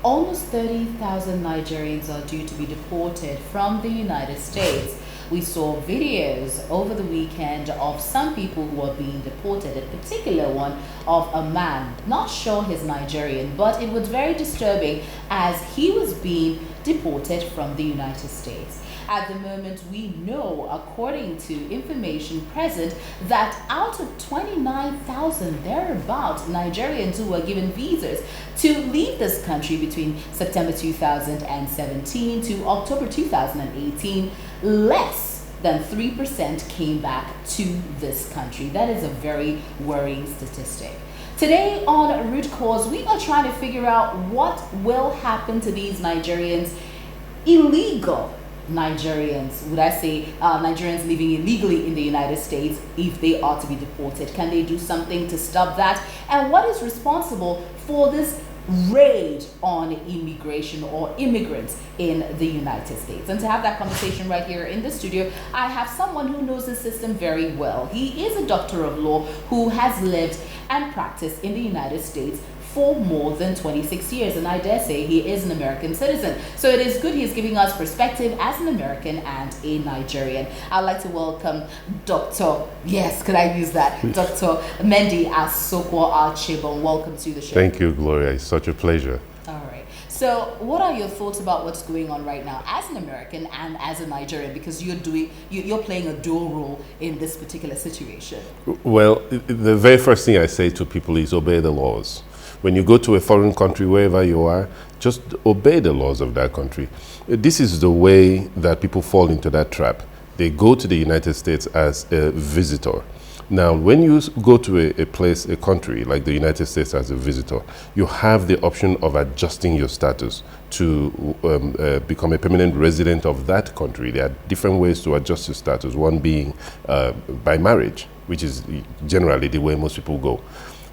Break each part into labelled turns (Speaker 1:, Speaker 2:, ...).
Speaker 1: Almost 30,000 Nigerians are due to be deported from the United States. We saw videos over the weekend of some people who are being deported, a particular one of a man, not sure he's Nigerian, but it was very disturbing as he was being deported from the United States. At the moment, we know, according to information present, that out of 29,000 thereabout Nigerians who were given visas to leave this country between September 2017 to October 2018, less than 3% came back to this country. That is a very worrying statistic. Today on Root Cause, we are trying to figure out what will happen to these Nigerians, illegal Nigerians, would I say, Nigerians living illegally in the United States, if they are to be deported. Can they do something to stop that? And what is responsible for this raid on immigration or immigrants in the United States? And to have that conversation right here in the studio, I have someone who knows the system very well. He is a doctor of law who has lived and practiced in the United States for more than 26 years, and I dare say he is an American citizen. So it is good he's giving us perspective as an American and a Nigerian. I'd like to welcome Dr. Yes, could I use that? Dr. Mendy Asokwo Achibon. Welcome to the show.
Speaker 2: Thank you, Gloria. It's such a pleasure.
Speaker 1: All right. So what are your thoughts about what's going on right now as an American and as a Nigerian? Because you're playing a dual role in this particular situation.
Speaker 2: Well, the very first thing I say to people is obey the laws. When you go to a foreign country, wherever you are, just obey the laws of that country. This is the way that people fall into that trap. They go to the United States as a visitor. Now, when you go to a place, a country like the United States as a visitor, you have the option of adjusting your status to become a permanent resident of that country. There are different ways to adjust your status, one being by marriage, which is generally the way most people go.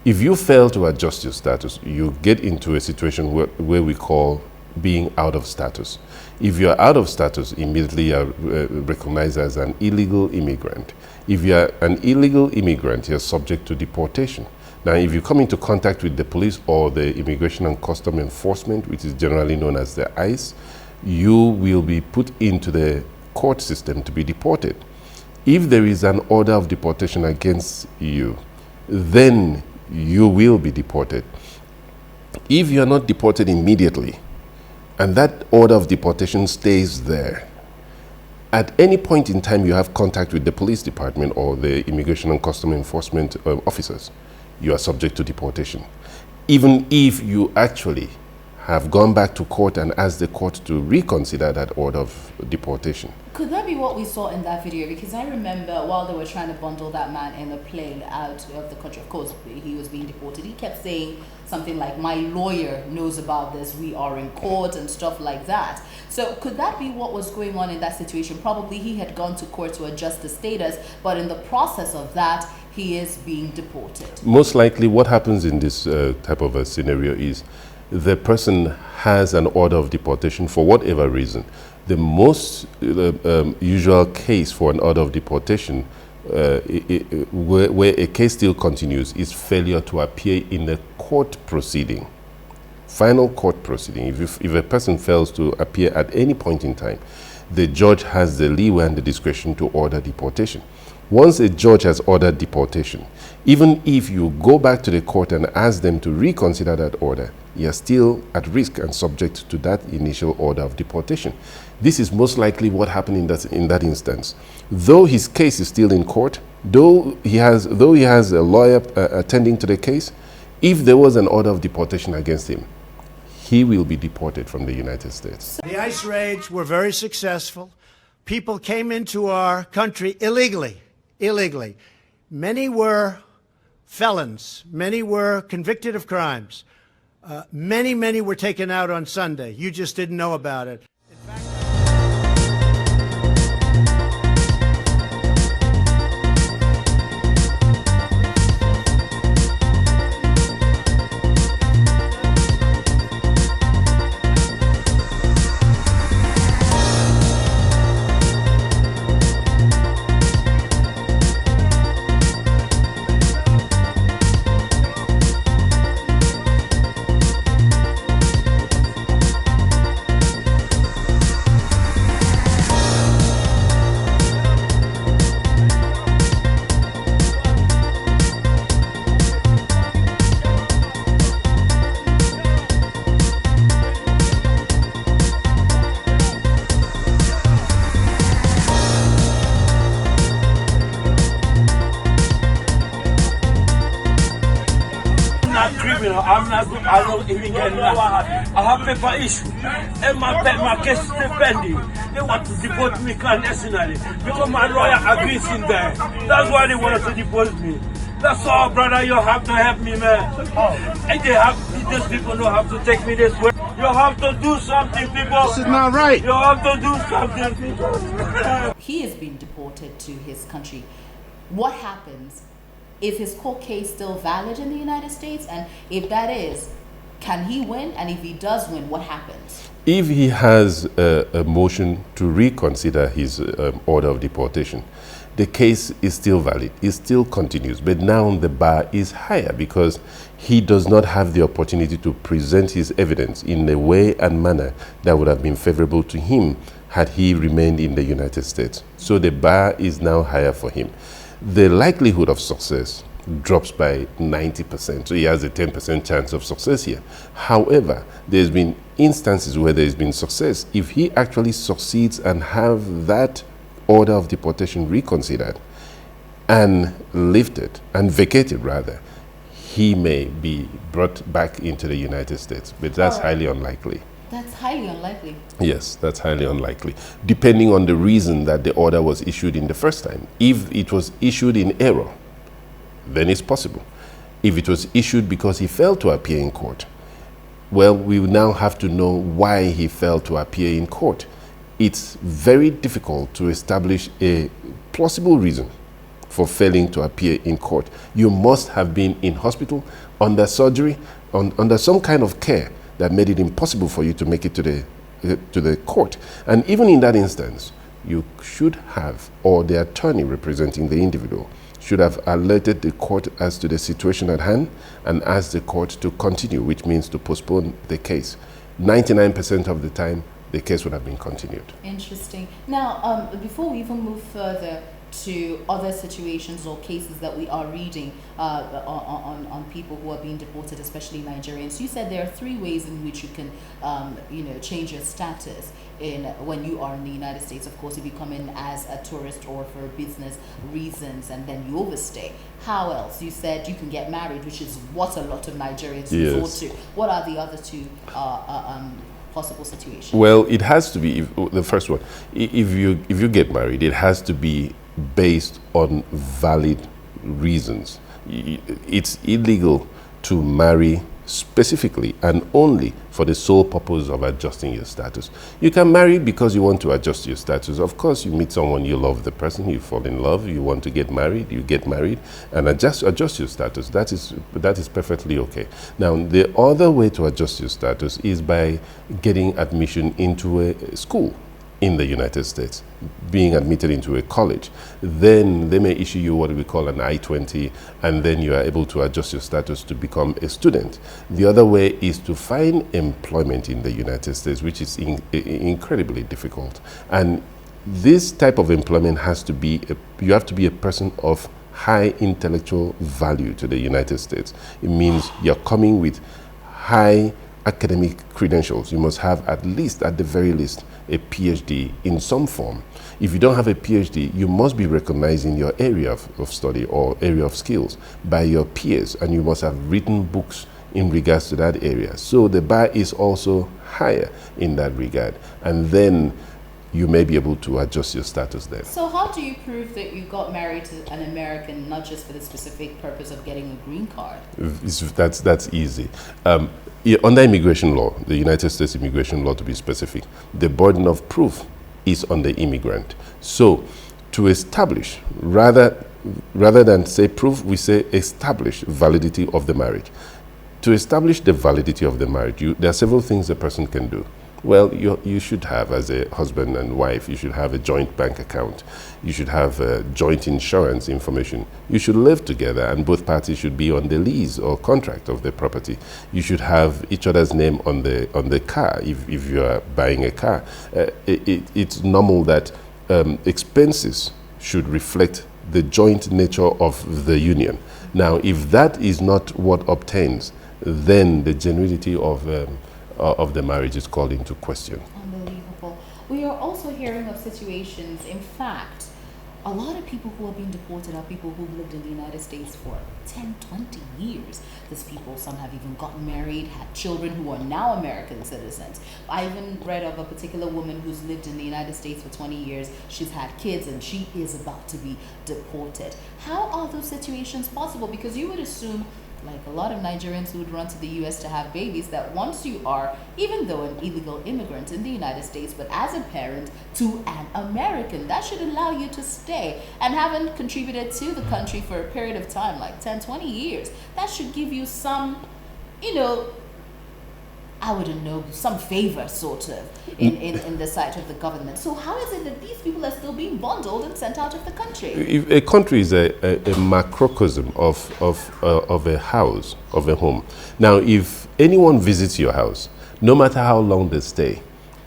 Speaker 2: If you fail to adjust your status, you get into a situation where we call being out of status. If you're out of status, immediately you're recognized as an illegal immigrant. If you're an illegal immigrant, you're subject to deportation. Now, if you come into contact with the police or the Immigration and Custom Enforcement, which is generally known as the ICE, you will be put into the court system to be deported. If there is an order of deportation against you, then you will be deported. If you are not deported immediately, and that order of deportation stays there, at any point in time you have contact with the police department or the Immigration and Custom Enforcement officers, you are subject to deportation. Even if you actually have gone back to court and asked the court to reconsider that order of deportation.
Speaker 1: Could that be what we saw in that video? Because I remember while they were trying to bundle that man in a plane out of the country, of course, he was being deported. He kept saying something like, my lawyer knows about this, we are in court and stuff like that. So could that be what was going on in that situation? Probably he had gone to court to adjust the status, but in the process of that, he is being deported.
Speaker 2: Most likely what happens in this type of a scenario is the person has an order of deportation for whatever reason. The most usual case for an order of deportation where a case still continues is failure to appear in a court proceeding, final court proceeding. If a person fails to appear at any point in time, the judge has the leeway and the discretion to order deportation. Once a judge has ordered deportation, even if you go back to the court and ask them to reconsider that order, you're still at risk and subject to that initial order of deportation. This is most likely what happened in that instance. Though his case is still in court, though he has a lawyer attending to the case, if there was an order of deportation against him, he will be deported from the United States.
Speaker 3: The ICE raids were very successful. People came into our country illegally. Many were felons. Many were convicted of crimes. Many were taken out on Sunday. You just didn't know about it.
Speaker 4: I don't even get nothing. I have paper issue. And my case is still pending. They want to deport me clandestinely because my lawyer agrees in there. That's why they wanted to deport me. That's all, brother. You have to help me, man. And these people don't have to take me this way. You have to do something, people.
Speaker 5: This is not right.
Speaker 4: You have to do something, people.
Speaker 1: He has been deported to his country. What happens? Is his court case still valid in the United States? And if that is, can he win? And if he does win, what happens?
Speaker 2: If he has a motion to reconsider his order of deportation, the case is still valid. It still continues. But now the bar is higher because he does not have the opportunity to present his evidence in a way and manner that would have been favorable to him had he remained in the United States. So the bar is now higher for him. The likelihood of success drops by 90%. So he has a 10% chance of success here. However, there's been instances where there's been success. If he actually succeeds and have that order of deportation reconsidered and lifted and vacated rather, he may be brought back into the United States. But that's highly unlikely.
Speaker 1: That's highly unlikely.
Speaker 2: Yes, that's highly unlikely, depending on the reason that the order was issued in the first time. If it was issued in error, then it's possible. If it was issued because he failed to appear in court, well, we now have to know why he failed to appear in court. It's very difficult to establish a plausible reason for failing to appear in court. You must have been in hospital, under surgery, under some kind of care that made it impossible for you to make it to the court. And even in that instance, you should have, or the attorney representing the individual, should have alerted the court as to the situation at hand and asked the court to continue, which means to postpone the case. 99% of the time, the case would have been continued.
Speaker 1: Interesting. Now, before we even move further to other situations or cases that we are reading on people who are being deported, especially Nigerians, you said there are 3 ways in which you can, change your status when you are in the United States. Of course, if you come in as a tourist or for business reasons and then you overstay. How else? You said you can get married, which is what a lot of Nigerians resort to. What are the other 2 possible situations?
Speaker 2: Well, it has to be the first one. If you get married, it has to be based on valid reasons. It's illegal to marry specifically and only for the sole purpose of adjusting your status. You can marry because you want to adjust your status. Of course, you meet someone, you love the person, you fall in love, you want to get married, you get married and adjust your status. That is perfectly okay. Now, the other way to adjust your status is by getting admission into a school in the United States, being admitted into a college. Then they may issue you what we call an I-20, and then you are able to adjust your status to become a student. The other way is to find employment in the United States, which is incredibly difficult. And this type of employment has to be, you have to be a person of high intellectual value to the United States. It means you're coming with high academic credentials. You must have at the very least, a PhD in some form. If you don't have a PhD, you must be recognized in your area of study or area of skills by your peers, and you must have written books in regards to that area. So the bar is also higher in that regard. And then you may be able to adjust your status there.
Speaker 1: So how do you prove that you got married to an American, not just for the specific purpose of getting a green card?
Speaker 2: That's easy. Under immigration law, the United States immigration law to be specific, the burden of proof is on the immigrant. So to establish, rather than say proof, we say establish validity of the marriage. To establish the validity of the marriage, there are several things a person can do. Well, you should have, as a husband and wife, you should have a joint bank account. You should have joint insurance information. You should live together, and both parties should be on the lease or contract of the property. You should have each other's name on the car if you are buying a car. It's normal that expenses should reflect the joint nature of the union. Now, if that is not what obtains, then the genuinity of the marriage is called into question.
Speaker 1: Unbelievable. We are also hearing of situations, in fact, a lot of people who are being deported are people who've lived in the United States for 10, 20 years. These people, some have even gotten married, had children who are now American citizens. I even read of a particular woman who's lived in the United States for 20 years. She's had kids and she is about to be deported. How are those situations possible? Because you would assume, like a lot of Nigerians who would run to the US to have babies, that once you are, even though an illegal immigrant in the United States, but as a parent to an American, that should allow you to stay. And having contributed to the country for a period of time, like 10, 20 years, that should give you some, I wouldn't know, some favor sort of in the sight of the government. So how is it that these people are still being bundled and sent out of the country?
Speaker 2: If a country is a macrocosm of a house, of a home. Now, if anyone visits your house, no matter how long they stay,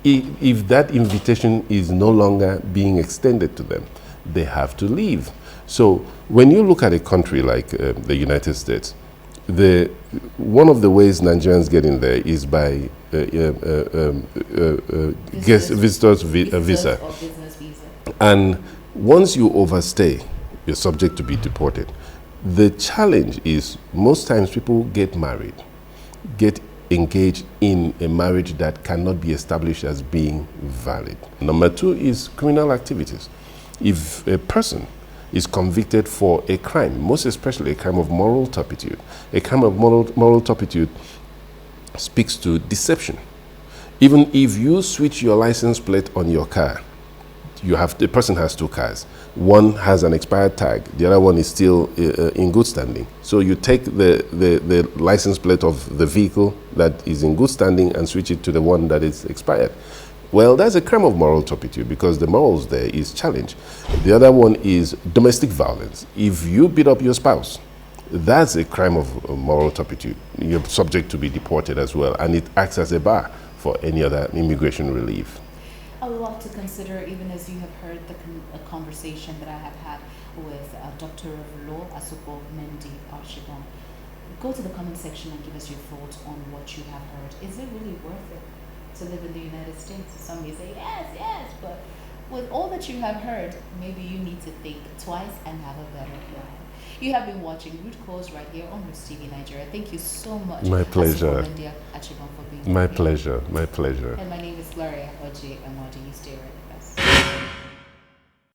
Speaker 2: if that invitation is no longer being extended to them, they have to leave. So when you look at a country like the United States, one of the ways Nigerians get in there is by visitors visa.
Speaker 1: Or business visa.
Speaker 2: And once you overstay, you're subject to be deported. The challenge is most times people get married, get engaged in a marriage that cannot be established as being valid. Number two is criminal activities. If a person is convicted for a crime, most especially a crime of moral turpitude. A crime of moral turpitude speaks to deception. Even if you switch your license plate on your car, the person has two cars. One has an expired tag, the other one is still in good standing. So you take the license plate of the vehicle that is in good standing and switch it to the one that is expired. Well, that's a crime of moral turpitude because the morals there is challenged. The other one is domestic violence. If you beat up your spouse, that's a crime of moral turpitude. You're subject to be deported as well, and it acts as a bar for any other immigration relief.
Speaker 1: A lot to consider, even as you have heard the conversation that I have had with Dr. of Law Asupo Mendy Archibong. Go to the comment section and give us your thoughts on what you have heard. Is it really worth it to live in the United States? Some may say yes, but with all that you have heard, maybe you need to think twice and have a better plan. You have been watching Root Cause right here on Rootstv Nigeria. Thank you so much.
Speaker 2: My pleasure.
Speaker 1: For being
Speaker 2: My
Speaker 1: here.
Speaker 2: pleasure. My pleasure.
Speaker 1: And my name is Gloria Oji Amadi. You stay right with us.